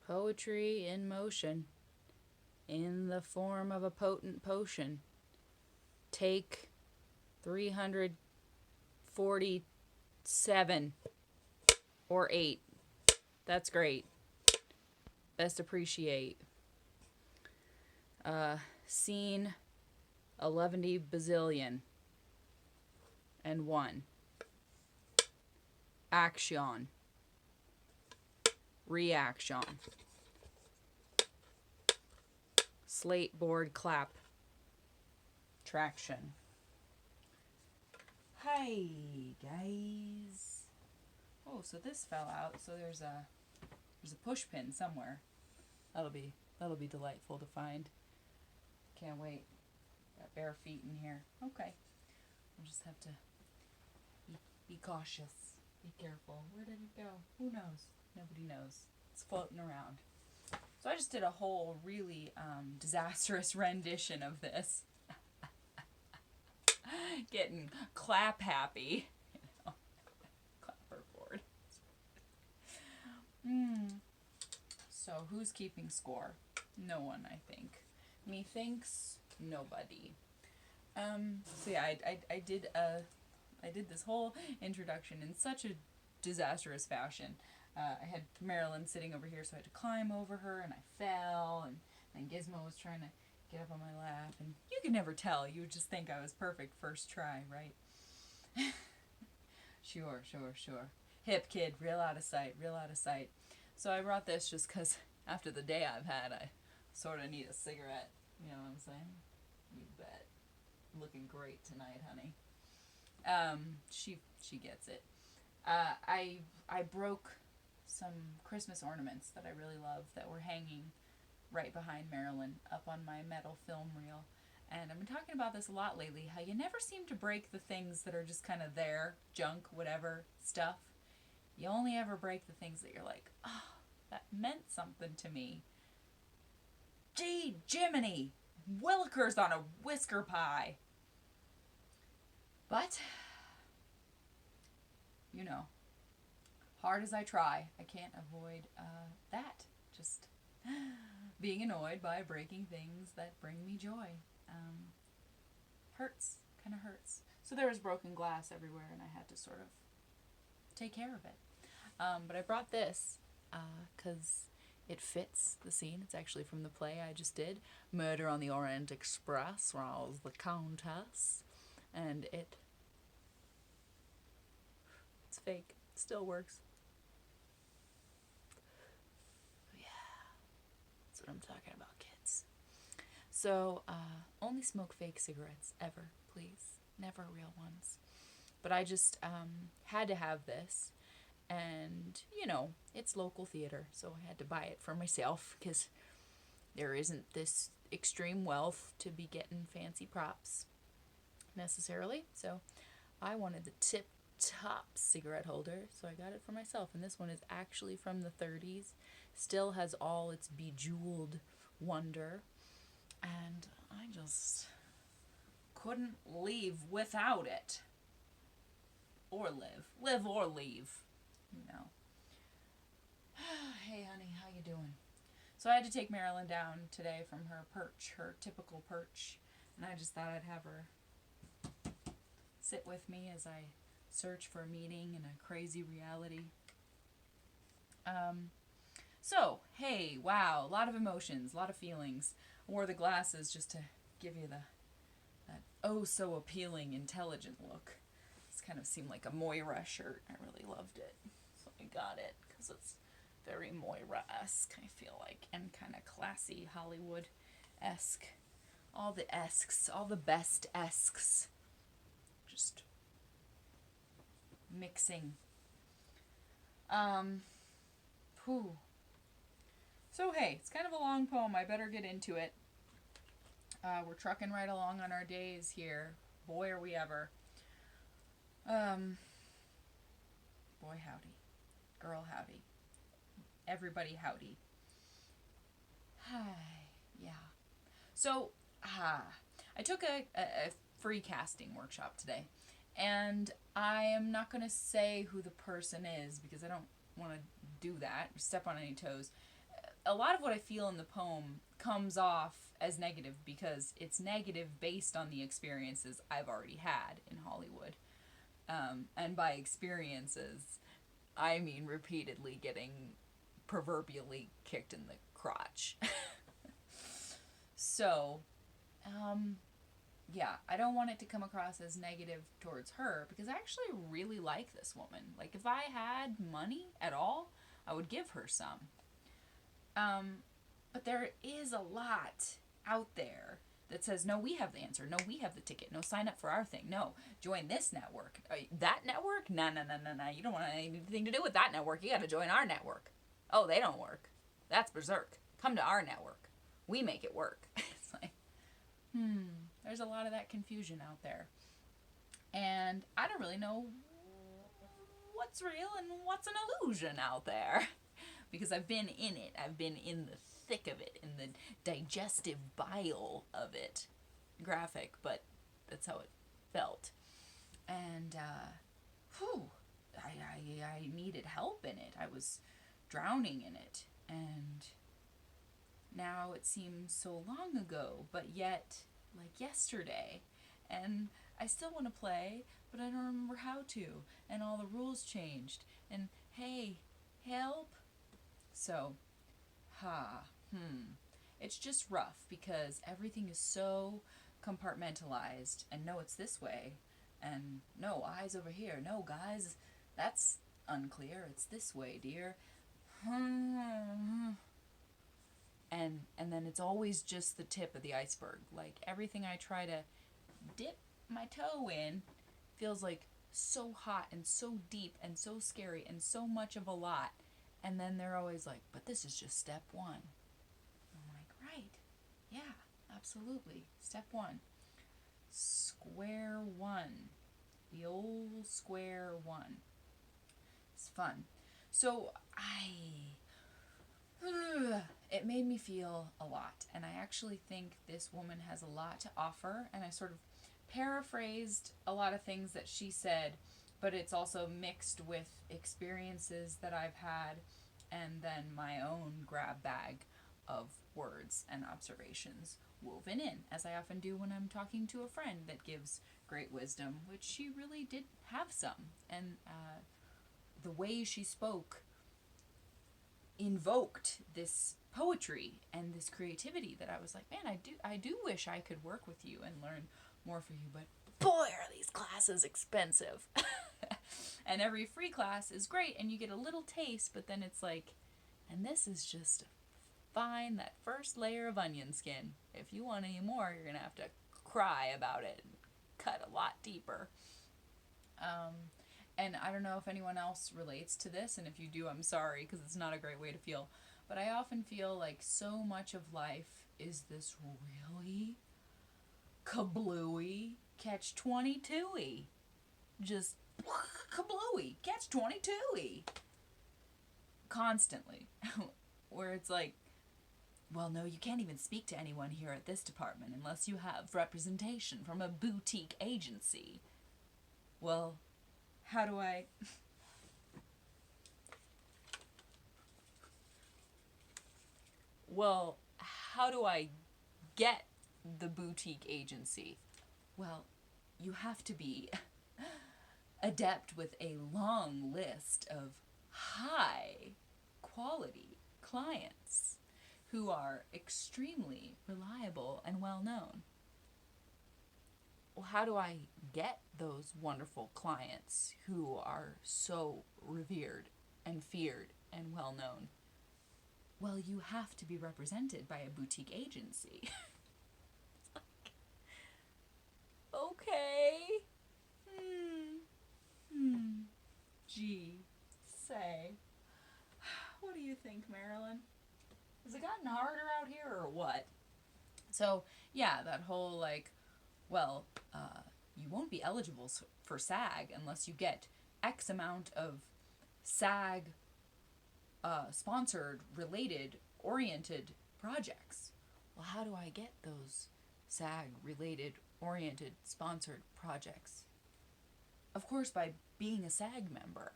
Poetry in motion, in the form of a potent potion. Take 347 or 8. That's great. Best appreciate. Scene 11 bazillion and 1. Action. Reaction. Slate board clap. Traction. Hi guys. Oh, so this fell out. So there's a push pin somewhere. That'll be delightful to find. Can't wait. Got bare feet in here. Okay. We'll just have to be cautious. Be careful. Where did it go? Who knows? Nobody knows. It's floating around. So I just did a whole really disastrous rendition of this. Getting clap happy. Clapperboard. So who's keeping score? No one, I think. Methinks nobody. So yeah, I did this whole introduction in such a disastrous fashion. I had Marilyn sitting over here, so I had to climb over her, and I fell, and then Gizmo was trying to get up on my lap, and you could never tell. You would just think I was perfect first try, right? Sure. Hip kid, real out of sight. So I brought this just because after the day I've had, I sort of need a cigarette. You know what I'm saying? You bet. Looking great tonight, honey. She gets it. I broke some Christmas ornaments that I really love that were hanging right behind Marilyn up on my metal film reel. And I've been talking about this a lot lately, how you never seem to break the things that are just kind of there, junk, whatever, stuff. You only ever break the things that you're like, oh, that meant something to me. Gee, Jiminy! Willikers on a whisker pie! But, you know, hard as I try, I can't avoid that. Just being annoyed by breaking things that bring me joy. Hurts. Kind of hurts. So there was broken glass everywhere, and I had to sort of take care of it. But I brought this because it fits the scene. It's actually from the play I just did, Murder on the Orient Express, where I was the Countess. And it's fake. It still works. Yeah. That's what I'm talking about, kids. So, only smoke fake cigarettes ever, please. Never real ones. But I just had to have this. And, you know, it's local theater, so I had to buy it for myself because there isn't this extreme wealth to be getting fancy props necessarily. So I wanted the tip-top cigarette holder, so I got it for myself. And this one is actually from the 30s. Still has all its bejeweled wonder. And I just couldn't leave without it. Or live. Live or leave. You know. Hey, honey, how you doing? So I had to take Marilyn down today from her perch, her typical perch. And I just thought I'd have her sit with me as I search for a meaning in a crazy reality. So, hey, wow, a lot of emotions, a lot of feelings. I wore the glasses just to give you that oh so appealing, intelligent look. This kind of seemed like a Moira shirt. I really loved it. So I got it because it's very Moira-esque, I feel like, and kind of classy, Hollywood-esque. All the esques, all the best esques. Just mixing. So hey, it's kind of a long poem. I better get into it. We're trucking right along on our days here. Boy, are we ever. Boy, howdy. Girl, howdy. Everybody, howdy. Hi. Yeah. So, I took a free casting workshop today. And I am not going to say who the person is because I don't want to do that, step on any toes. a lot of what I feel in the poem comes off as negative because it's negative based on the experiences I've already had in Hollywood. And by experiences, I mean repeatedly getting proverbially kicked in the crotch. So, yeah, I don't want it to come across as negative towards her because I actually really like this woman. Like, if I had money at all, I would give her some. But there is a lot out there that says, no, we have the answer. No, we have the ticket. No, sign up for our thing. No, join this network. That network? No. You don't want anything to do with that network. You got to join our network. Oh, they don't work. That's berserk. Come to our network. We make it work. It's like, there's a lot of that confusion out there. And I don't really know what's real and what's an illusion out there. Because I've been in it. I've been in the thick of it, in the digestive bile of it. Graphic, but that's how it felt. And, I needed help in it. I was drowning in it. And now it seems so long ago, but yet, like yesterday. And I still want to play, but I don't remember how to. And all the rules changed. And, hey, help. So, it's just rough because everything is so compartmentalized, and no, it's this way, and no, eyes over here, no, guys, that's unclear, it's this way, dear. And then it's always just the tip of the iceberg. Like, everything I try to dip my toe in feels like so hot and so deep and so scary and so much of a lot. And then they're always like, but this is just step one. I'm like, right. Yeah, absolutely. Step one. Square one. The old square one. It's fun. So it made me feel a lot. And I actually think this woman has a lot to offer. And I sort of paraphrased a lot of things that she said, but it's also mixed with experiences that I've had and then my own grab bag of words and observations woven in, as I often do when I'm talking to a friend that gives great wisdom, which she really did have some. And the way she spoke invoked this poetry and this creativity that I was like, man, I do wish I could work with you and learn more for you, but boy, are these classes expensive. And every free class is great and you get a little taste, but then it's like, and this is just fine, that first layer of onion skin. If you want any more, you're going to have to cry about it and cut a lot deeper. And I don't know if anyone else relates to this, and if you do, I'm sorry, because it's not a great way to feel. But I often feel like so much of life is this really kablooey, catch-22-y. Just kablooey, catch-22-y. Constantly. Where it's like, well, no, you can't even speak to anyone here at this department unless you have representation from a boutique agency. Well, how do I... Well, how do I get the boutique agency? Well, you have to be adept with a long list of high quality clients who are extremely reliable and well known. Well, how do I get those wonderful clients who are so revered and feared and well known? Well, you have to be represented by a boutique agency. It's like, okay. Gee, say. What do you think, Marilyn? Has it gotten harder out here or what? So, yeah, that whole like, well, you won't be eligible for SAG unless you get X amount of SAG sponsored, related, oriented projects. Well, how do I get those SAG related, oriented, sponsored projects? Of course, by being a SAG member.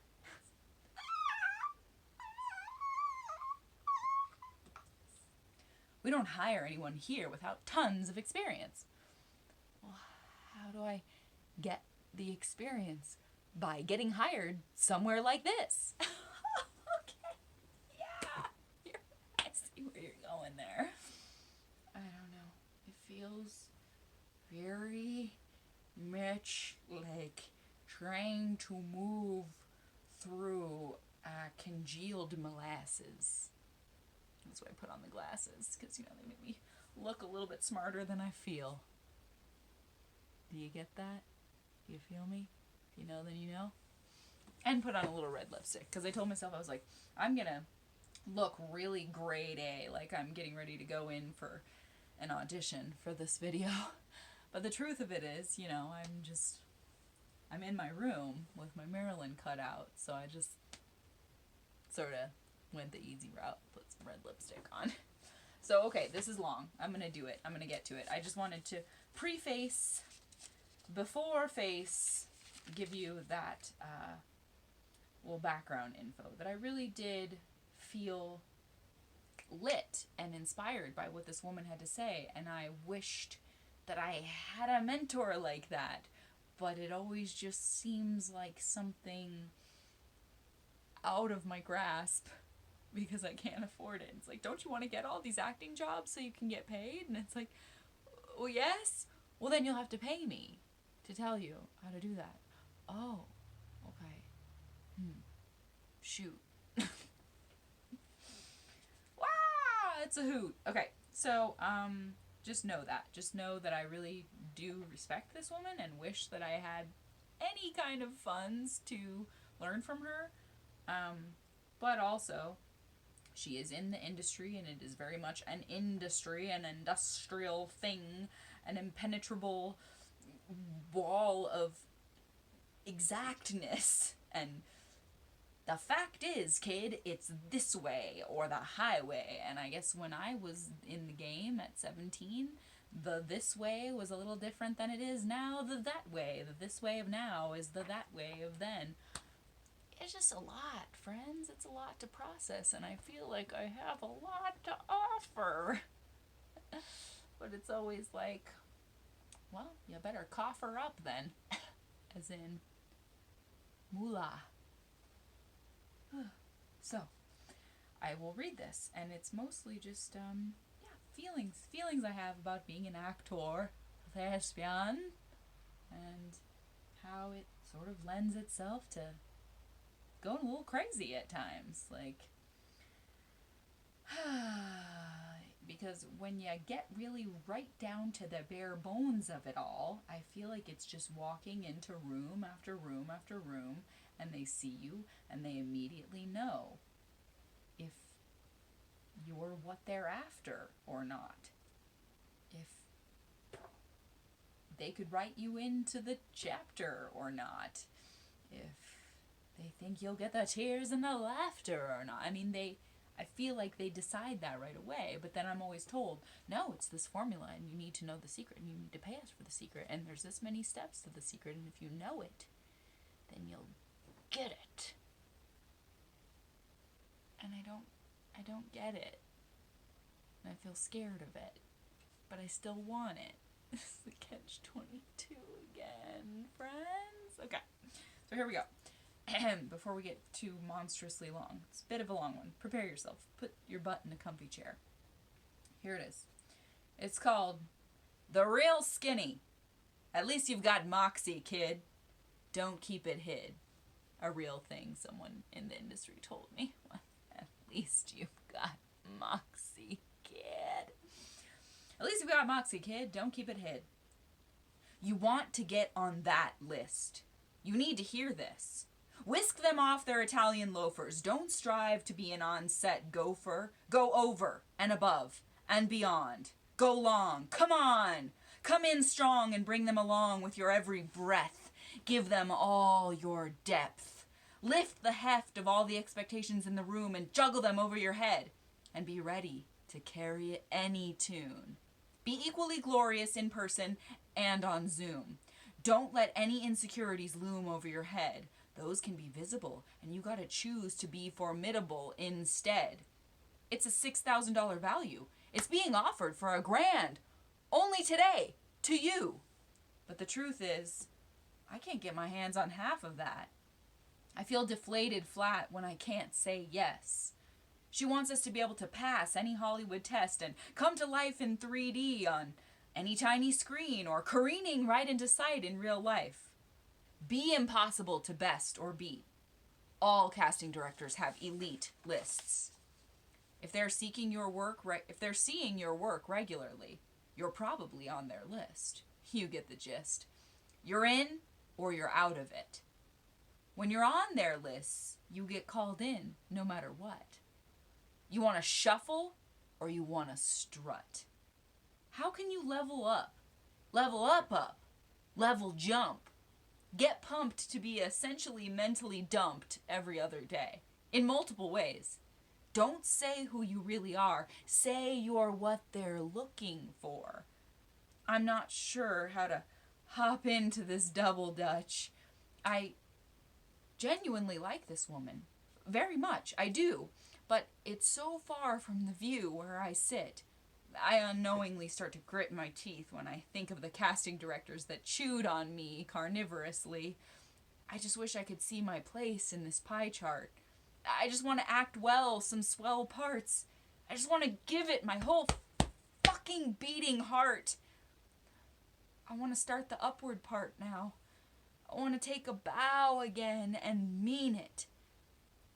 We don't hire anyone here without tons of experience. Well, how do I get the experience? By getting hired somewhere like this. Okay. Yeah. I see where you're going there. I don't know. It feels very much like trying to move through congealed molasses. That's why I put on the glasses, because, they make me look a little bit smarter than I feel. Do you get that? Do you feel me? If you know, then you know. And put on a little red lipstick, because I told myself, I was like, I'm going to look really grade A, like I'm getting ready to go in for an audition for this video. But the truth of it is, I'm in my room with my Marilyn cut out, so I just sort of went the easy route, put some red lipstick on. So, okay, this is long. I'm going to do it. I'm going to get to it. I just wanted to preface, before face, give you that background info, that I really did feel lit and inspired by what this woman had to say, and I wished that I had a mentor like that, but it always just seems like something out of my grasp because I can't afford it. It's like, don't you want to get all these acting jobs so you can get paid? And it's like, well, yes. Well, then you'll have to pay me to tell you how to do that. Oh, okay. Shoot. Wow, it's a hoot. Okay, so, just know that. Just know that I really do respect this woman and wish that I had any kind of funds to learn from her. But also, she is in the industry, and it is very much an industry, an industrial thing, an impenetrable wall of exactness. And the fact is, kid, it's this way or the highway. And I guess when I was in the game at 17, the this way was a little different than it is now. The that way. The this way of now is the that way of then. It's just a lot, friends. It's a lot to process, and I feel like I have a lot to offer. But it's always like, well, you better cough her up then. As in, moolah. So, I will read this, and it's mostly just, feelings I have about being an actor, thespian, and how it sort of lends itself to going a little crazy at times, like, because when you get really right down to the bare bones of it all, I feel like it's just walking into room after room after room, and they see you, and they immediately know if you're what they're after or not. If they could write you into the chapter or not. If they think you'll get the tears and the laughter or not. I mean, I feel like they decide that right away, but then I'm always told, no, it's this formula, and you need to know the secret, and you need to pay us for the secret, and there's this many steps to the secret, and if you know it, then you'll get it. And I don't get it. And I feel scared of it. But I still want it. It's the catch-22 again, friends. Okay, so here we go. Before we get too monstrously long. It's a bit of a long one. Prepare yourself. Put your butt in a comfy chair. Here it is. It's called The Real Skinny. At least you've got Moxie, kid. Don't keep it hid. A real thing someone in the industry told me. Well, at least you've got Moxie, kid. At least you've got Moxie, kid. Don't keep it hid. You want to get on that list. You need to hear this. Whisk them off their Italian loafers. Don't strive to be an on-set gopher. Go over and above and beyond. Go long. Come on. Come in strong and bring them along with your every breath. Give them all your depth. Lift the heft of all the expectations in the room and juggle them over your head. And be ready to carry any tune. Be equally glorious in person and on Zoom. Don't let any insecurities loom over your head. Those can be visible, and you gotta choose to be formidable instead. It's a $6,000 value, It's being offered for $1,000 only today to you. But the truth is, I can't get my hands on half of that. I feel deflated flat when I can't say yes. She wants us to be able to pass any Hollywood test and come to life in 3D on any tiny screen or careening right into sight in real life. Be impossible to best or beat. All casting directors have elite lists. If they're seeing your work regularly, you're probably on their list. You get the gist. You're in or you're out of it. When you're on their lists, you get called in no matter what. You want to shuffle or you want to strut. How can you level up? Level up. Level jump. Get pumped to be essentially mentally dumped every other day. In multiple ways. Don't say who you really are. Say you're what they're looking for. I'm not sure how to hop into this double dutch. I genuinely like this woman. Very much. I do. But it's so far from the view where I sit. I unknowingly start to grit my teeth when I think of the casting directors that chewed on me carnivorously. I just wish I could see my place in this pie chart. I just want to act well some swell parts. I just want to give it my whole fucking beating heart. I want to start the upward part now. I want to take a bow again and mean it.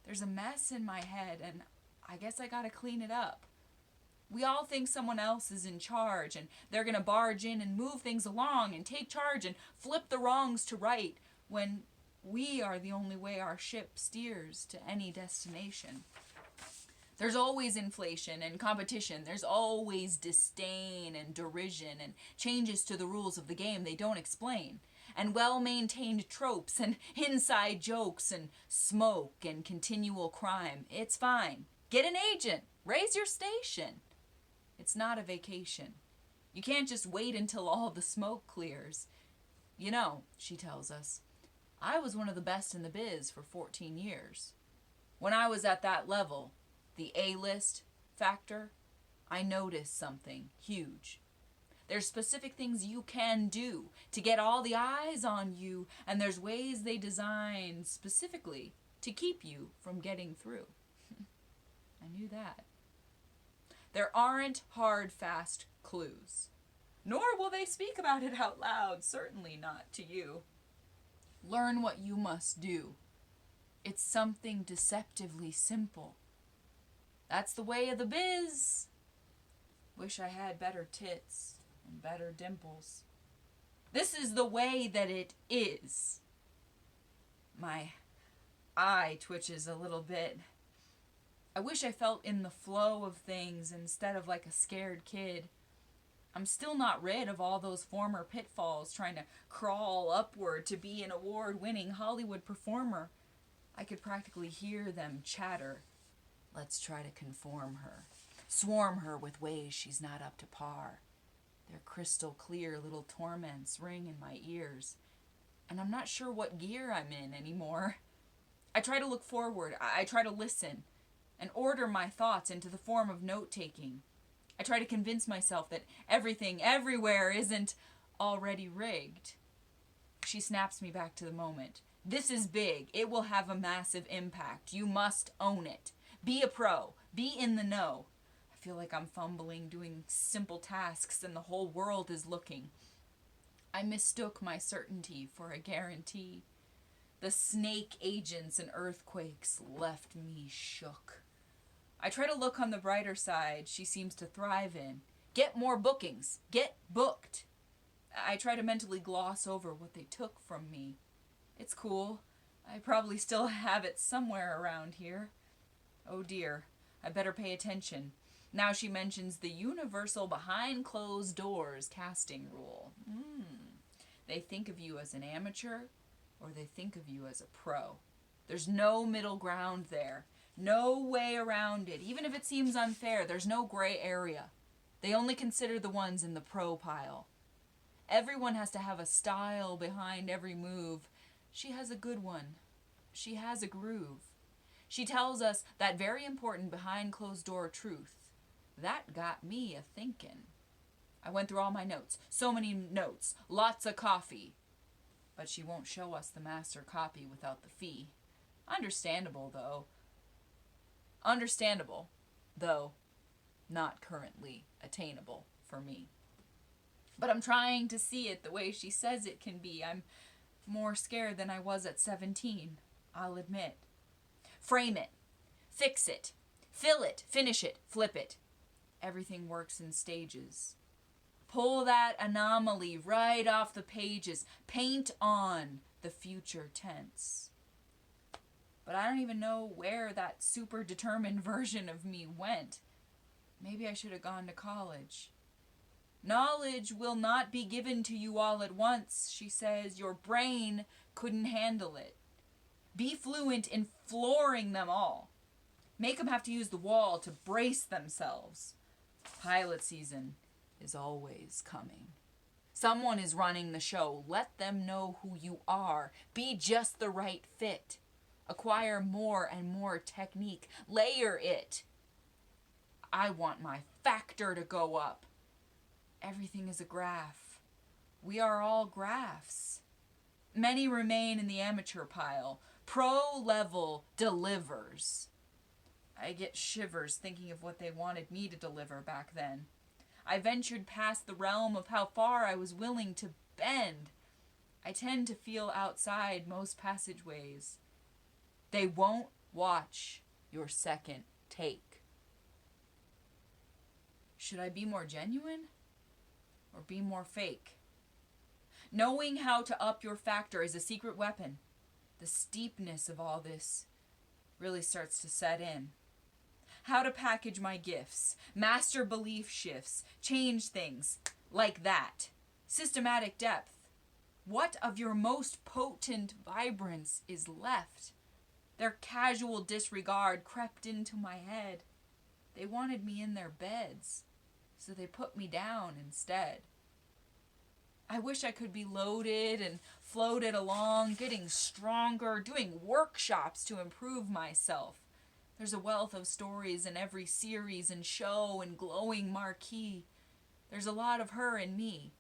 There's a mess in my head and I guess I gotta clean it up. We all think someone else is in charge and they're gonna barge in and move things along and take charge and flip the wrongs to right when we are the only way our ship steers to any destination. There's always inflation and competition. There's always disdain and derision and changes to the rules of the game they don't explain. And well-maintained tropes and inside jokes and smoke and continual crime. It's fine. Get an agent. Raise your station. It's not a vacation. You can't just wait until all the smoke clears. You know, she tells us, I was one of the best in the biz for 14 years. When I was at that level, the A-list factor, I noticed something huge. There's specific things you can do to get all the eyes on you, and there's ways they design specifically to keep you from getting through. I knew that. There aren't hard, fast clues. Nor will they speak about it out loud, certainly not to you. Learn what you must do. It's something deceptively simple. That's the way of the biz. Wish I had better tits and better dimples. This is the way that it is. My eye twitches a little bit. I wish I felt in the flow of things instead of like a scared kid. I'm still not rid of all those former pitfalls trying to crawl upward to be an award-winning Hollywood performer. I could practically hear them chatter. Let's try to conform her. Swarm her with ways she's not up to par. Their crystal clear little torments ring in my ears. And I'm not sure what gear I'm in anymore. I try to look forward. I try to listen and order my thoughts into the form of note-taking. I try to convince myself that everything, everywhere, isn't already rigged. She snaps me back to the moment. This is big. It will have a massive impact. You must own it. Be a pro. Be in the know. I feel like I'm fumbling, doing simple tasks, and the whole world is looking. I mistook my certainty for a guarantee. The snake agents and earthquakes left me shook. I try to look on the brighter side she seems to thrive in. Get more bookings. Get booked. I try to mentally gloss over what they took from me. It's cool. I probably still have it somewhere around here. Oh dear, I better pay attention. Now she mentions the universal behind closed doors casting rule. They think of you as an amateur or they think of you as a pro. There's no middle ground there. No way around it. Even if it seems unfair, there's no gray area. They only consider the ones in the pro pile. Everyone has to have a style behind every move. She has a good one. She has a groove. She tells us that very important behind closed door truth. That got me a-thinking. I went through all my notes. So many notes. Lots of coffee. But she won't show us the master copy without the fee. Understandable, though. Understandable, though not currently attainable for me. But I'm trying to see it the way she says it can be. I'm more scared than I was at 17, I'll admit. Frame it. Fix it. Fill it. Finish it. Flip it. Everything works in stages. Pull that anomaly right off the pages. Paint on the future tense. But I don't even know where that super determined version of me went. Maybe I should have gone to college. Knowledge will not be given to you all at once, she says. Your brain couldn't handle it. Be fluent in flooring them all. Make them have to use the wall to brace themselves. Pilot season is always coming. Someone is running the show. Let them know who you are. Be just the right fit. Acquire more and more technique. Layer it. I want my factor to go up. Everything is a graph. We are all graphs. Many remain in the amateur pile. Pro level delivers. I get shivers thinking of what they wanted me to deliver back then. I ventured past the realm of how far I was willing to bend. I tend to feel outside most passageways. They won't watch your second take. Should I be more genuine or be more fake? Knowing how to up your factor is a secret weapon. The steepness of all this really starts to set in. How to package my gifts, master belief shifts, change things like that. Systematic depth. What of your most potent vibrance is left? Their casual disregard crept into my head. They wanted me in their beds, so they put me down instead. I wish I could be loaded and floated along, getting stronger, doing workshops to improve myself. There's a wealth of stories in every series and show and glowing marquee. There's a lot of her in me,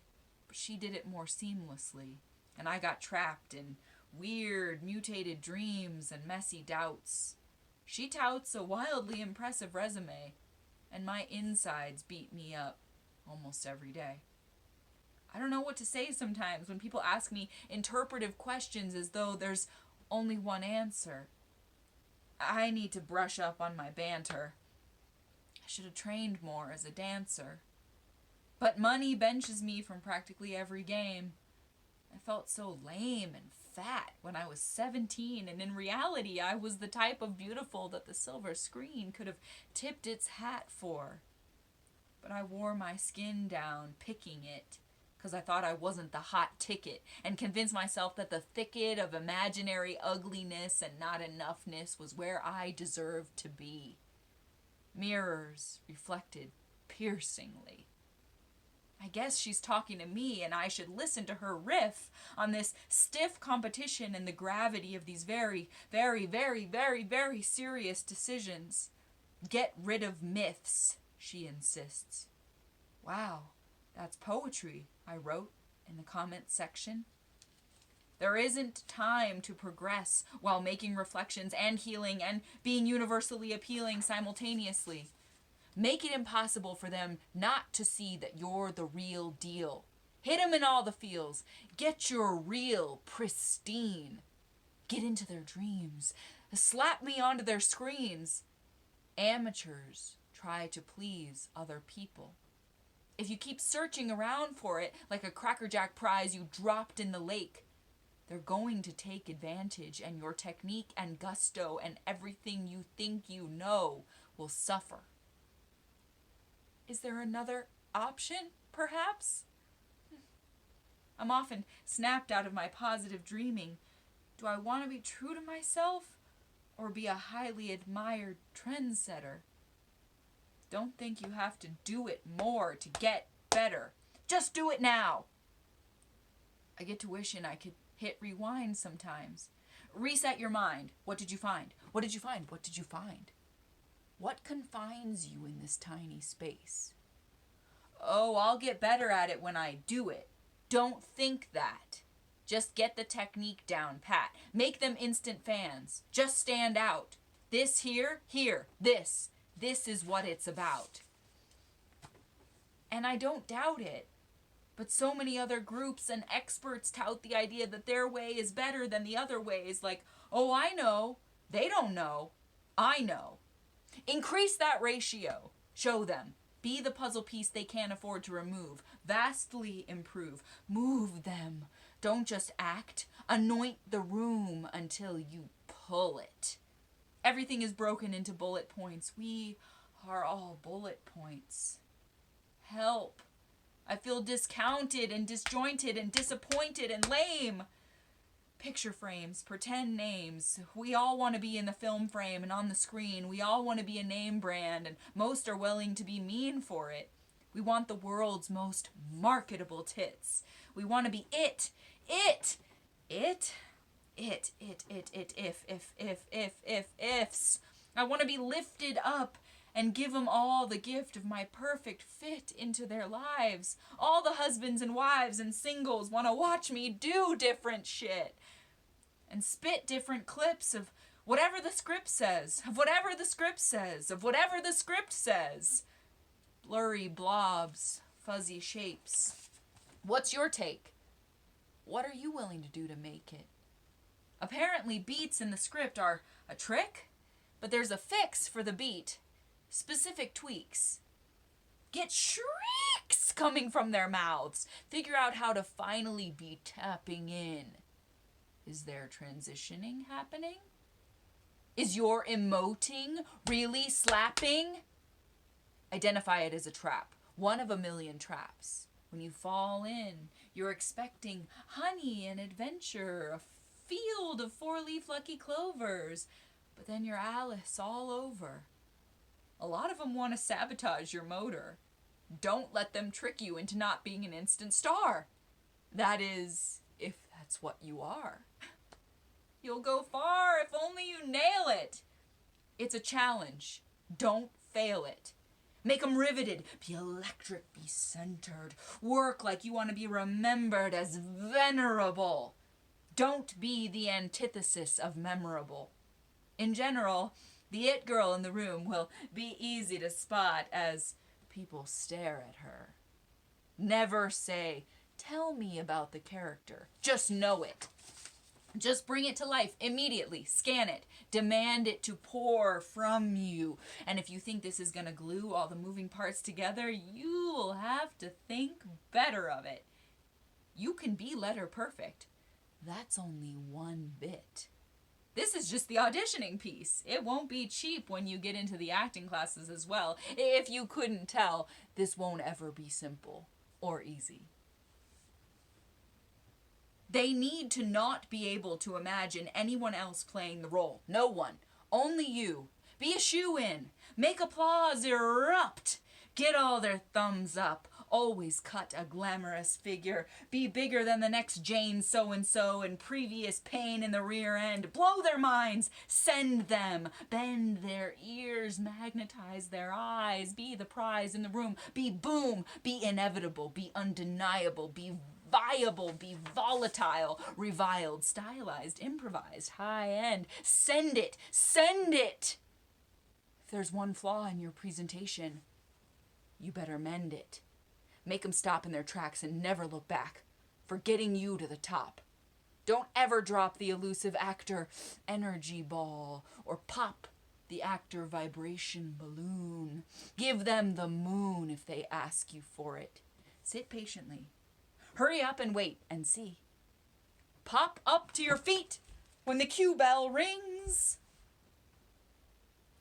but she did it more seamlessly, and I got trapped in weird, mutated dreams and messy doubts. She touts a wildly impressive resume, and my insides beat me up almost every day. I don't know what to say sometimes when people ask me interpretive questions as though there's only one answer. I need to brush up on my banter. I should have trained more as a dancer. But money benches me from practically every game. I felt so lame and fat when I was 17, and in reality I was the type of beautiful that the silver screen could have tipped its hat for. But I wore my skin down, picking it, because I thought I wasn't the hot ticket, and convinced myself that the thicket of imaginary ugliness and not enoughness was where I deserved to be. Mirrors reflected piercingly. I guess she's talking to me, and I should listen to her riff on this stiff competition and the gravity of these very, very, very, very, very serious decisions. Get rid of myths, she insists. Wow, that's poetry, I wrote in the comments section. There isn't time to progress while making reflections and healing and being universally appealing simultaneously. Make it impossible for them not to see that you're the real deal. Hit them in all the feels. Get your real pristine. Get into their dreams. Slap me onto their screens. Amateurs try to please other people. If you keep searching around for it like a crackerjack prize you dropped in the lake, they're going to take advantage, and your technique and gusto and everything you think you know will suffer. Is there another option, perhaps? I'm often snapped out of my positive dreaming. Do I want to be true to myself or be a highly admired trendsetter? Don't think you have to do it more to get better. Just do it now. I get to wishing I could hit rewind sometimes. Reset your mind. What did you find? What did you find? What did you find? What confines you in this tiny space? Oh, I'll get better at it when I do it. Don't think that. Just get the technique down pat. Make them instant fans. Just stand out. This here, this. This is what it's about. And I don't doubt it. But so many other groups and experts tout the idea that their way is better than the other ways. Like, oh, I know. They don't know. I know. Increase that ratio. Show them. Be the puzzle piece they can't afford to remove. Vastly improve. Move them. Don't just act. Anoint the room until you pull it. Everything is broken into bullet points. We are all bullet points. Help. I feel discounted and disjointed and disappointed and lame. Picture frames, pretend names. We all want to be in the film frame and on the screen. We all want to be a name brand, and most are willing to be mean for it. We want the world's most marketable tits. We want to be it. Ifs. I want to be lifted up and give them all the gift of my perfect fit into their lives. All the husbands and wives and singles want to watch me do different shit and spit different clips of whatever the script says, of whatever the script says, of whatever the script says. Blurry blobs, fuzzy shapes. What's your take? What are you willing to do to make it? Apparently beats in the script are a trick, but there's a fix for the beat. Specific tweaks. Get shrieks coming from their mouths. Figure out how to finally be tapping in. Is there transitioning happening? Is your emoting really slapping? Identify it as a trap. One of a million traps. When you fall in, you're expecting honey and adventure, a field of four-leaf lucky clovers, but then you're Alice all over. A lot of them want to sabotage your motor. Don't let them trick you into not being an instant star. That is, if that's what you are. You'll go far if only you nail it. It's a challenge. Don't fail it. Make them riveted. Be electric. Be centered. Work like you want to be remembered as venerable. Don't be the antithesis of memorable. In general, the it girl in the room will be easy to spot as people stare at her. Never say, tell me about the character. Just know it. Just bring it to life immediately. Scan it. Demand it to pour from you. And if you think this is going to glue all the moving parts together, you'll have to think better of it. You can be letter perfect. That's only one bit. This is just the auditioning piece. It won't be cheap when you get into the acting classes as well. If you couldn't tell, this won't ever be simple or easy. They need to not be able to imagine anyone else playing the role. No one. Only you. Be a shoo-in. Make applause erupt. Get all their thumbs up. Always cut a glamorous figure. Be bigger than the next Jane so-and-so and previous pain in the rear end. Blow their minds. Send them. Bend their ears. Magnetize their eyes. Be the prize in the room. Be boom. Be inevitable. Be undeniable. Be viable, be volatile, reviled, stylized, improvised, high-end. Send it. Send it. If there's one flaw in your presentation, you better mend it. Make them stop in their tracks and never look back, for getting you to the top. Don't ever drop the elusive actor energy ball or pop the actor vibration balloon. Give them the moon if they ask you for it. Sit patiently. Hurry up and wait and see. Pop up to your feet when the cue bell rings.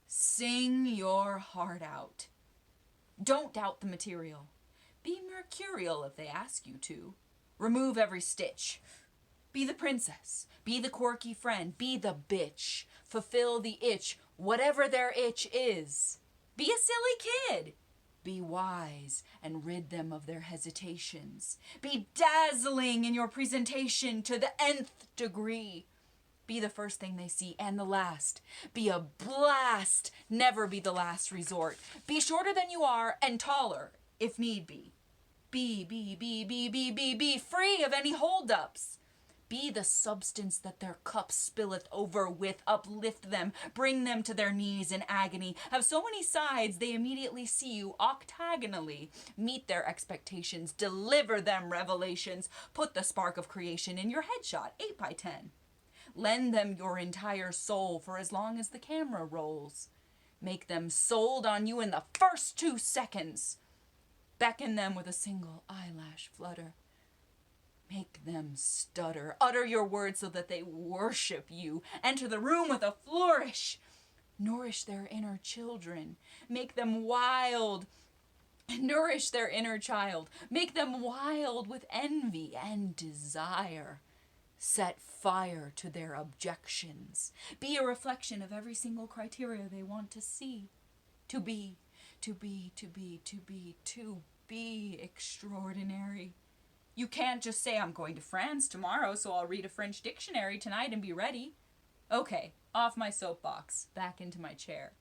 Sing your heart out. Don't doubt the material. Be mercurial if they ask you to. Remove every stitch. Be the princess. Be the quirky friend. Be the bitch. Fulfill the itch, whatever their itch is. Be a silly kid. Be wise and rid them of their hesitations. Be dazzling in your presentation to the nth degree. Be the first thing they see and the last. Be a blast. Never be the last resort. Be shorter than you are and taller, if need be. Be free of any holdups. Be the substance that their cup spilleth over with. Uplift them. Bring them to their knees in agony. Have so many sides they immediately see you octagonally. Meet their expectations. Deliver them revelations. Put the spark of creation in your headshot, 8x10. Lend them your entire soul for as long as the camera rolls. Make them sold on you in the first 2 seconds. Beckon them with a single eyelash flutter. Make them stutter. Utter your words so that they worship you. Enter the room with a flourish. Nourish their inner children. Make them wild. Nourish their inner child. Make them wild with envy and desire. Set fire to their objections. Be a reflection of every single criteria they want to see. To be extraordinary. You can't just say, I'm going to France tomorrow, so I'll read a French dictionary tonight and be ready. Okay, off my soapbox, back into my chair.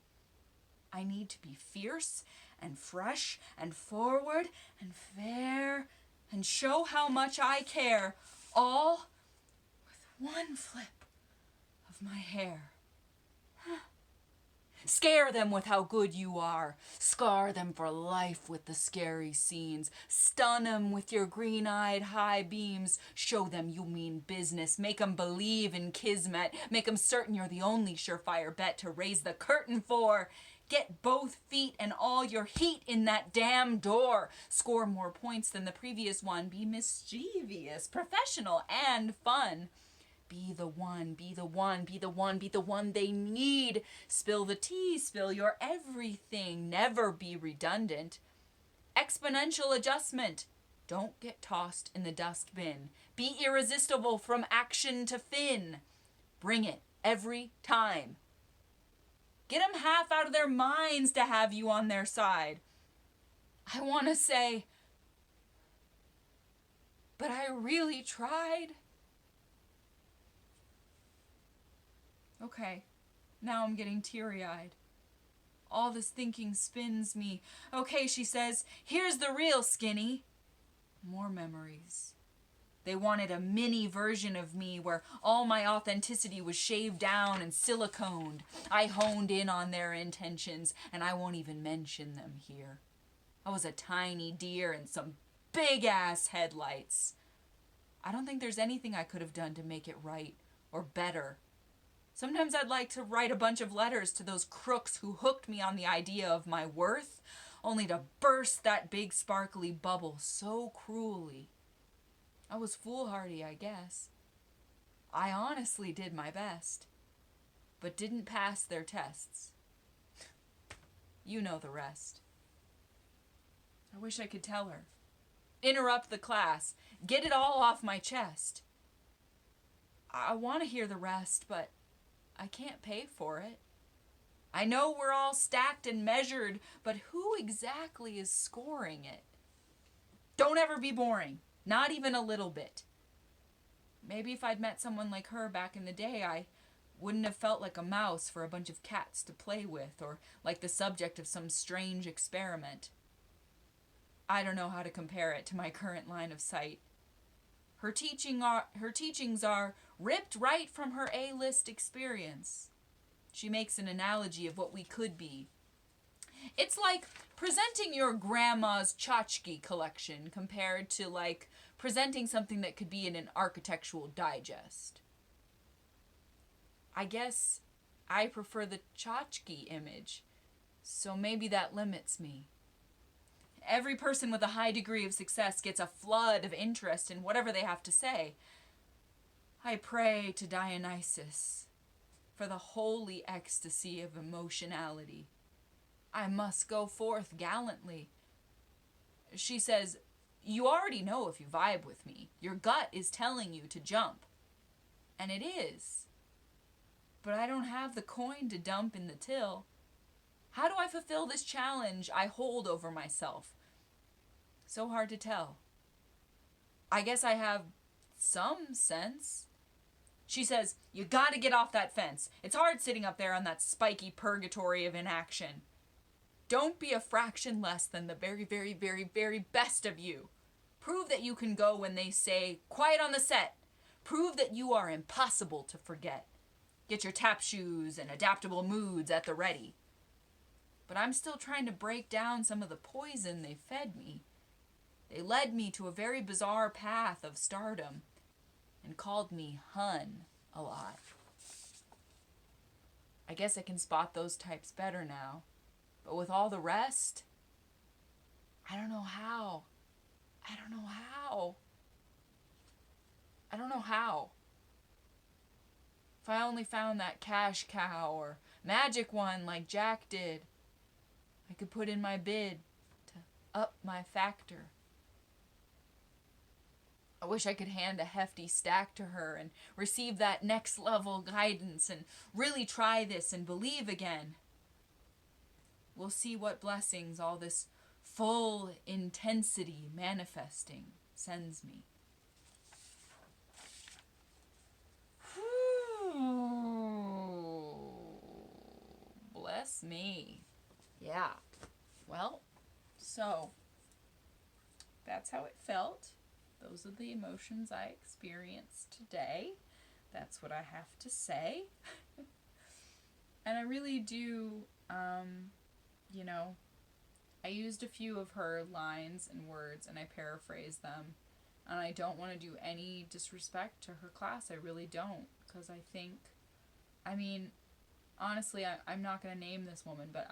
I need to be fierce and fresh and forward and fair and show how much I care, all with one flip of my hair. Scare them with how good you are. Scar them for life with the scary scenes. Stun them with your green-eyed high beams. Show them you mean business. Make them believe in kismet. Make them certain you're the only surefire bet to raise the curtain for. Get both feet and all your heat in that damn door. Score more points than the previous one. Be mischievous, professional, and fun. Be the one they need. Spill the tea, spill your everything. Never be redundant. Exponential adjustment. Don't get tossed in the dustbin. Be irresistible from action to fin. Bring it every time. Get them half out of their minds to have you on their side. I want to say, but I really tried. Okay, now I'm getting teary-eyed. All this thinking spins me. Okay, she says, here's the real skinny. More memories. They wanted a mini version of me where all my authenticity was shaved down and siliconed. I honed in on their intentions, and I won't even mention them here. I was a tiny deer in some big-ass headlights. I don't think there's anything I could have done to make it right or better. Sometimes I'd like to write a bunch of letters to those crooks who hooked me on the idea of my worth, only to burst that big sparkly bubble so cruelly. I was foolhardy, I guess. I honestly did my best, but didn't pass their tests. You know the rest. I wish I could tell her. Interrupt the class. Get it all off my chest. I want to hear the rest, but I can't pay for it. I know we're all stacked and measured, but who exactly is scoring it? Don't ever be boring. Not even a little bit. Maybe if I'd met someone like her back in the day, I wouldn't have felt like a mouse for a bunch of cats to play with, or like the subject of some strange experiment. I don't know how to compare it to my current line of sight. Her teachings are ripped right from her A-list experience. She makes an analogy of what we could be. It's like presenting your grandma's tchotchke collection compared to like presenting something that could be in an architectural digest. I guess I prefer the tchotchke image, so maybe that limits me. Every person with a high degree of success gets a flood of interest in whatever they have to say. I pray to Dionysus for the holy ecstasy of emotionality. I must go forth gallantly. She says, you already know if you vibe with me. Your gut is telling you to jump. And it is. But I don't have the coin to dump in the till. How do I fulfill this challenge I hold over myself? So hard to tell. I guess I have some sense. She says, you gotta get off that fence. It's hard sitting up there on that spiky purgatory of inaction. Don't be a fraction less than the very, very, very, very best of you. Prove that you can go when they say, quiet on the set. Prove that you are impossible to forget. Get your tap shoes and adaptable moods at the ready. But I'm still trying to break down some of the poison they fed me. They led me to a very bizarre path of stardom and called me Hun a lot. I guess I can spot those types better now. But with all the rest, I don't know how. I don't know how. I don't know how. If I only found that cash cow or magic one like Jack did, I could put in my bid to up my factor. I wish I could hand a hefty stack to her and receive that next level guidance and really try this and believe again. We'll see what blessings all this full intensity manifesting sends me. Bless me. Yeah. Well, so that's how it felt. Those are the emotions I experienced today. That's what I have to say. And I really do, I used a few of her lines and words and I paraphrased them. And I don't want to do any disrespect to her class. I really don't. Because I think, honestly, I'm not going to name this woman, but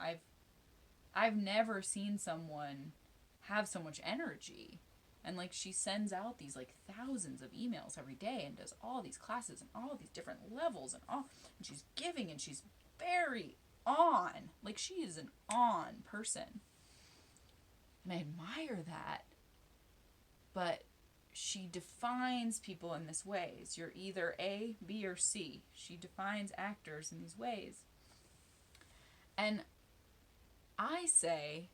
I've never seen someone have so much energy. And, she sends out these, thousands of emails every day and does all these classes and all these different levels and she's giving and she's very on. She is an on person. And I admire that. But she defines people in this ways. You're either A, B, or C. She defines actors in these ways. And I say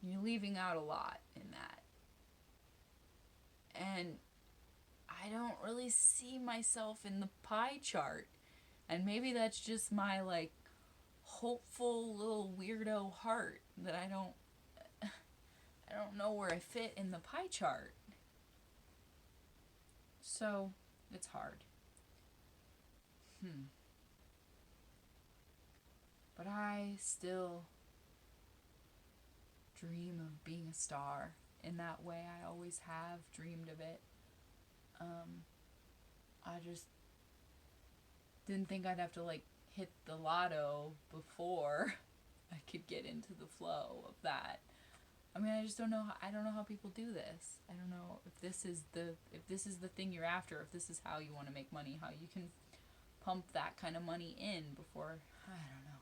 you're leaving out a lot in that. And I don't really see myself in the pie chart. And maybe that's just my, hopeful little weirdo heart that I don't know where I fit in the pie chart. So, it's hard. But I still dream of being a star in that way. I always have dreamed of it. I just didn't think I'd have to hit the lotto before I could get into the flow of that. I just don't know. I don't know how people do this. I don't know if this is the thing you're after. If this is how you want to make money. How you can pump that kind of money in before. I don't know.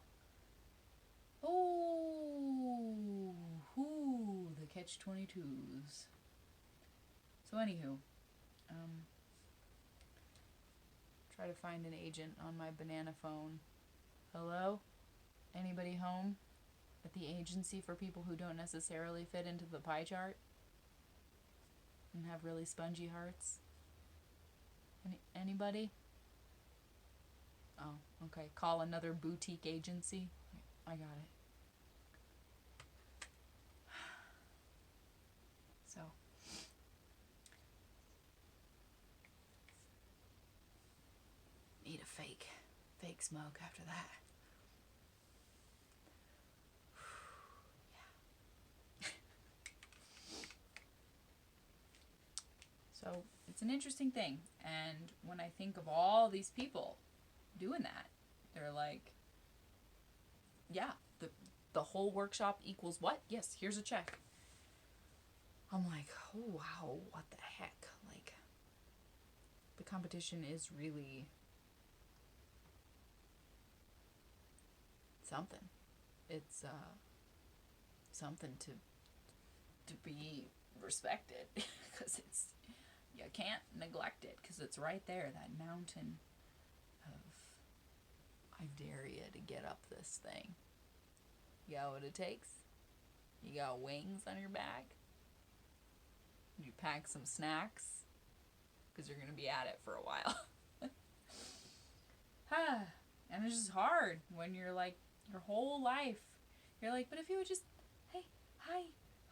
Oh, the catch-22s. So anywho, try to find an agent on my banana phone. Hello? Anybody home? At the agency for people who don't necessarily fit into the pie chart? And have really spongy hearts? Anybody? Oh, okay. Call another boutique agency. I got it. So. Need a fake smoke after that. So it's an interesting thing. And when I think of all these people doing that, they're like, yeah, the whole workshop equals what? Yes, here's a check. I'm like, oh, wow, what the heck? The competition is really something. It's something to be respected because you can't neglect it because it's right there, that mountain of I dare you to get up this thing. You got what it takes? You got wings on your back? You pack some snacks? Because you're going to be at it for a while. And it's just hard when you're like, your whole life, you're like, but if you would just, hey, hi,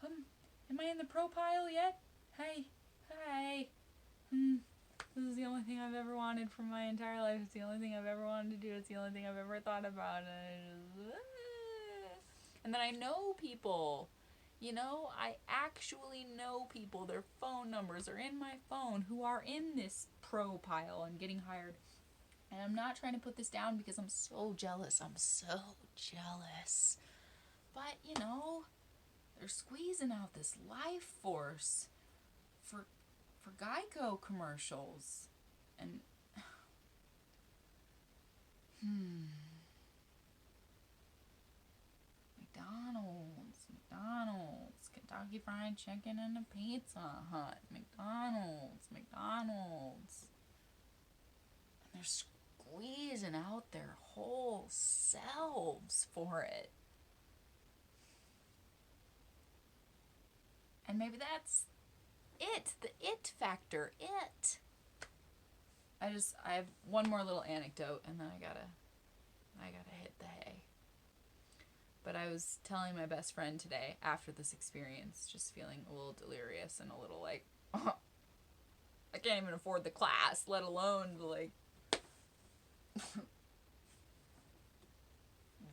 am I in the pro pile yet? Hi. This is the only thing I've ever wanted for my entire life. It's the only thing I've ever wanted to do. It's the only thing I've ever thought about. And then I know people. I actually know people. Their phone numbers are in my phone who are in this pro pile and getting hired. And I'm not trying to put this down because I'm so jealous. But, they're squeezing out this life force for Geico commercials. And McDonald's, Kentucky Fried Chicken and a Pizza Hut, McDonald's. And they're squeezing out their whole selves for it. And maybe that's it, the it factor, it. I have one more little anecdote and then I gotta hit the hay. But I was telling my best friend today after this experience, just feeling a little delirious and a little like, I can't even afford the class, let alone like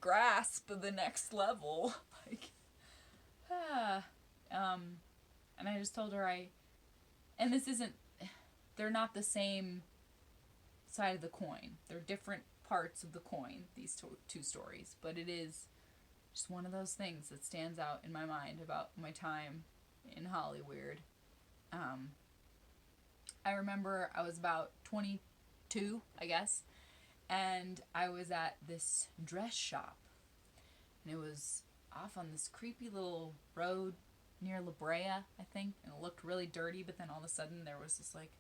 grasp the next level. And I just told her and this isn't, they're not the same side of the coin. They're different parts of the coin, these two stories, but it is just one of those things that stands out in my mind about my time in Hollywood. I remember I was about 22, I guess, and I was at this dress shop, and it was off on this creepy little road near La Brea, I think, and it looked really dirty, but then all of a sudden there was this like,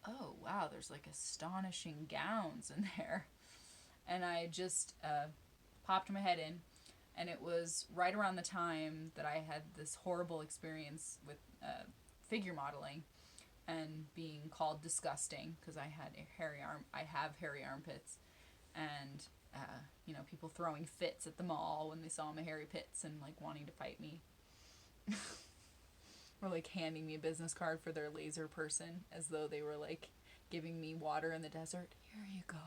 oh wow, there's like astonishing gowns in there. And I just popped my head in, and it was right around the time that I had this horrible experience with figure modeling and being called disgusting because I have hairy armpits, and people throwing fits at the mall when they saw my hairy pits and like wanting to fight me. Or like handing me a business card for their laser person as though they were like giving me water in the desert. Here you go.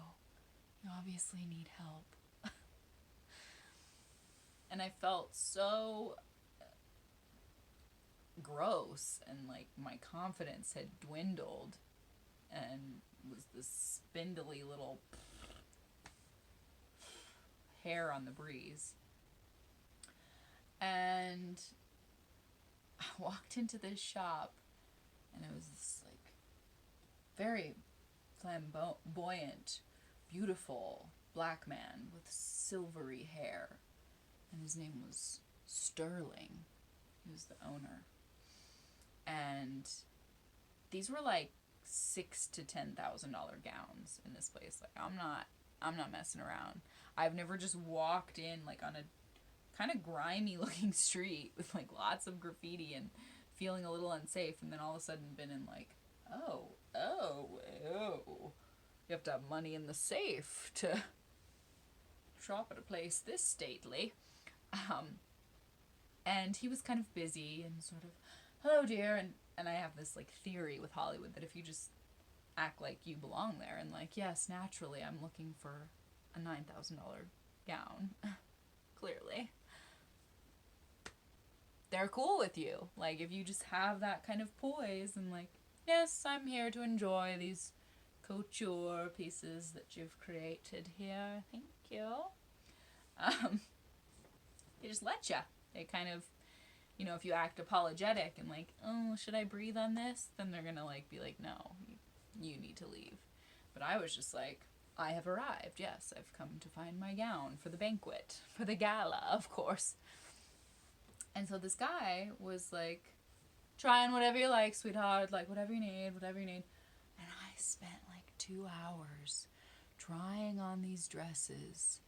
You obviously need help. And I felt so gross, and like my confidence had dwindled and was this spindly little hair on the breeze. And I walked into this shop, and it was this like very flamboyant, beautiful black man with silvery hair, and his name was Sterling. He was the owner. And these were like $6,000 to $10,000 gowns in this place. Like I'm not messing around. I've never just walked in like on a kind of grimy looking street with like lots of graffiti and feeling a little unsafe, and then all of a sudden been in like, oh, you have to have money in the safe to shop at a place this stately. And he was kind of busy and sort of, hello dear, and I have this like theory with Hollywood that if you just act like you belong there and like, yes, naturally I'm looking for a $9,000 gown, clearly they're cool with you. Like if you just have that kind of poise and like, yes, I'm here to enjoy these couture pieces that you've created here, thank you. They just let you. They kind of, if you act apologetic and like, oh, should I breathe on this? Then they're gonna like be like, no, you need to leave. But I was just like, I have arrived. Yes, I've come to find my gown for the banquet, for the gala, of course. And so this guy was like, try on whatever you like, sweetheart, like whatever you need. And I spent like 2 hours trying on these dresses.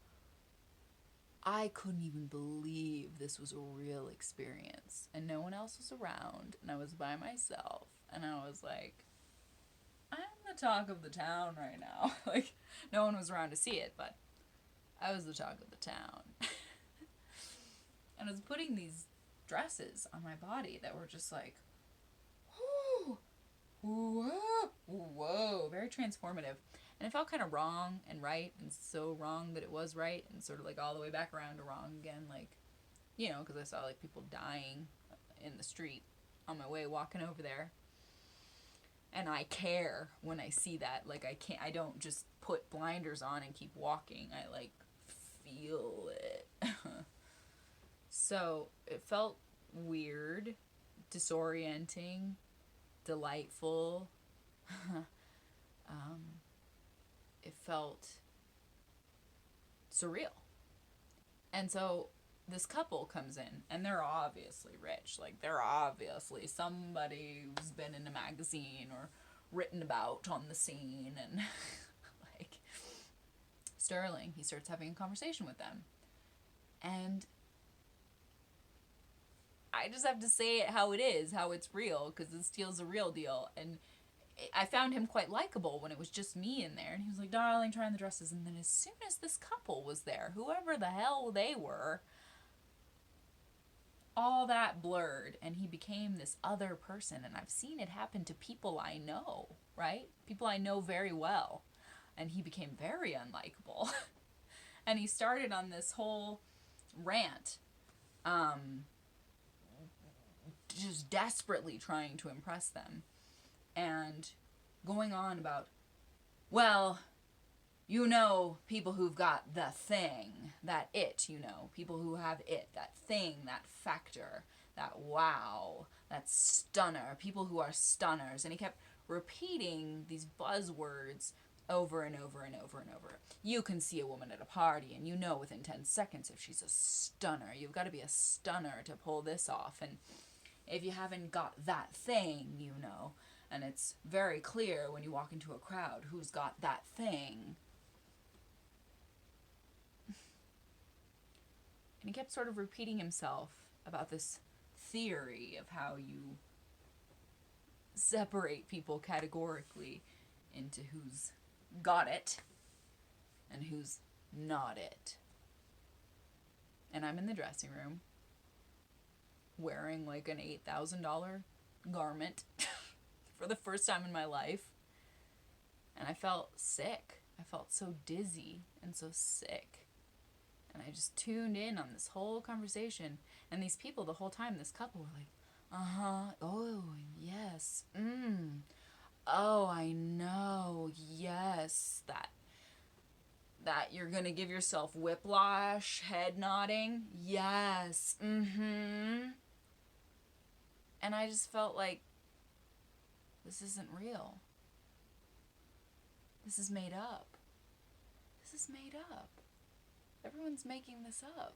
I couldn't even believe this was a real experience, and no one else was around, and I was by myself, and I was like, I'm the talk of the town right now. Like, no one was around to see it, but I was the talk of the town. And I was putting these dresses on my body that were just like, whoo, whoa, very transformative. And it felt kind of wrong and right, and so wrong that it was right, and sort of like all the way back around to wrong again, like, you know, because I saw like people dying in the street on my way walking over there. And I care when I see that. Like, I don't just put blinders on and keep walking. I like feel it. So it felt weird, disorienting, delightful. It felt surreal. And so this couple comes in, and they're obviously rich. Like, they're obviously somebody who's been in a magazine or written about on the scene. And like, Sterling, he starts having a conversation with them. And I just have to say it how it is, how it's real, because this deal's a real deal. And I found him quite likable when it was just me in there. And he was like, darling, trying the dresses. And then as soon as this couple was there, whoever the hell they were, all that blurred, and he became this other person. And I've seen it happen to people I know, right? People I know very well. And he became very unlikable. And he started on this whole rant, just desperately trying to impress them, and going on about, well, you know, people who've got the thing, that it, you know, people who have it, that thing, that factor, that wow, that stunner, people who are stunners. And he kept repeating these buzzwords over and over and over and over. You can see a woman at a party and you know within 10 seconds if she's a stunner. You've got to be a stunner to pull this off. And if you haven't got that thing, you know, and it's very clear when you walk into a crowd who's got that thing. And he kept sort of repeating himself about this theory of how you separate people categorically into who's got it and who's not it. And I'm in the dressing room wearing like an $8,000 garment for the first time in my life. And I felt sick. I felt so dizzy and so sick. And I just tuned in on this whole conversation. And these people the whole time, this couple were like, uh-huh, oh, yes, oh, I know, yes, that you're gonna give yourself whiplash, head nodding, yes, And I just felt like, this isn't real. This is made up. This is made up. Everyone's making this up.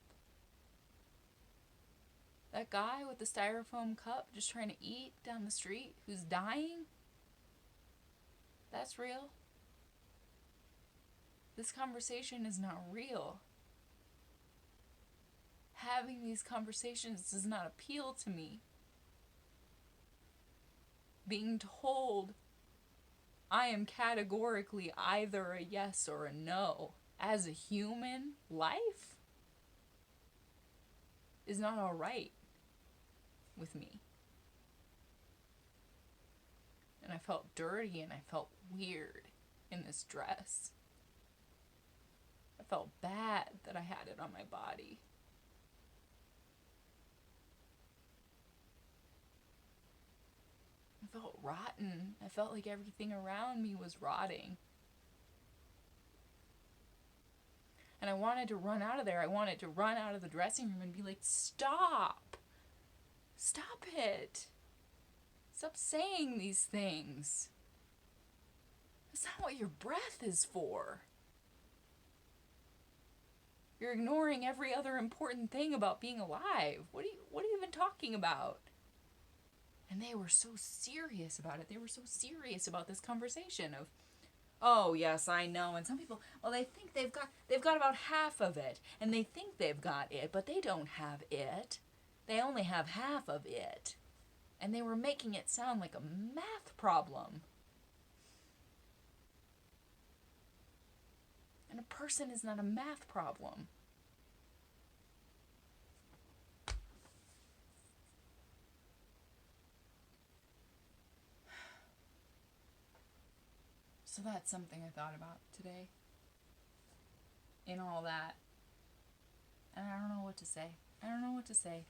That guy with the styrofoam cup just trying to eat down the street who's dying, that's real. This conversation is not real. Having these conversations does not appeal to me. Being told I am categorically either a yes or a no as a human life is not all right with me. And I felt dirty and I felt weird in this dress. I felt bad that I had it on my body. I felt rotten. I felt like everything around me was rotting. And I wanted to run out of there. I wanted to run out of the dressing room and be like, stop. Stop it. Stop saying these things. That's not what your breath is for. You're ignoring every other important thing about being alive. What are you even talking about? And they were so serious about it. They were so serious about this conversation of, oh, yes, I know. And some people, well, they think they've got about half of it. And they think they've got it, but they don't have it. They only have half of it. And they were making it sound like a math problem. And a person is not a math problem. So that's something I thought about today. In all that. And I don't know what to say. I don't know what to say.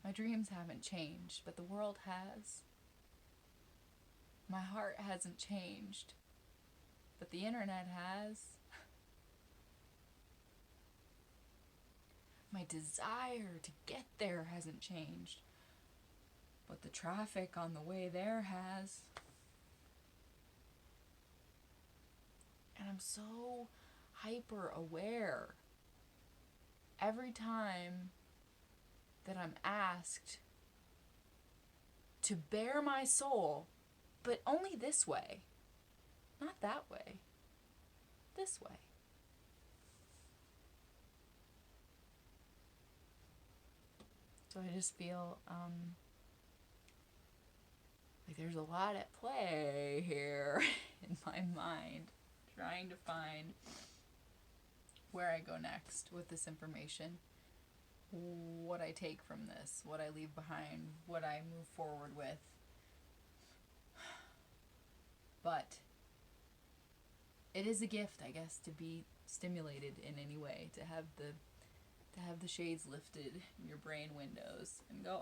My dreams haven't changed, but the world has. My heart hasn't changed, but the internet has. My desire to get there hasn't changed, but the traffic on the way there has. And I'm so hyper aware every time that I'm asked to bare my soul, but only this way, not that way, this way. So I just feel like there's a lot at play here in my mind, trying to find where I go next with this information, what I take from this, what I leave behind, what I move forward with. But it is a gift, I guess, to be stimulated in any way, to have the shades lifted in your brain windows and go,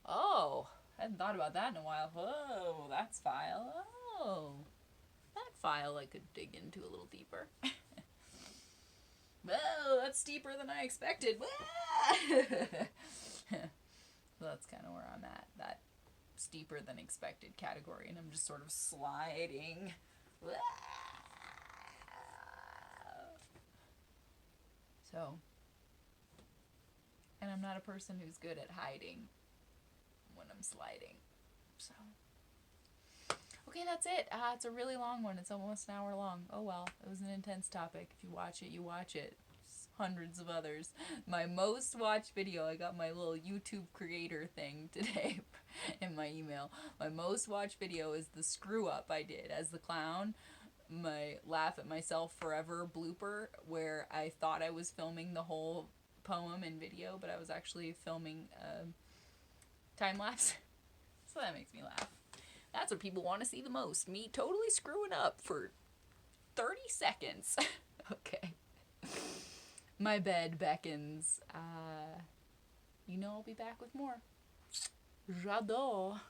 oh, I hadn't thought about that in a while. Whoa, that's file. Oh, that file I could dig into a little deeper. Whoa, that's deeper than I expected. So that's kind of where I'm at, that steeper than expected category, and I'm just sort of sliding. So, and I'm not a person who's good at hiding when I'm sliding. So, okay, that's it. It's a really long one. It's almost an hour long. Oh well, it was an intense topic. If you watch it, you watch it. There's hundreds of others. My most watched video, I got my little YouTube creator thing today in my email. My most watched video is the screw up I did as the clown. My laugh at myself forever blooper, where I thought I was filming the whole poem and video, but I was actually filming time lapse. So that makes me laugh. That's what people want to see the most. Me totally screwing up for 30 seconds. Okay. My bed beckons. I'll be back with more. J'adore.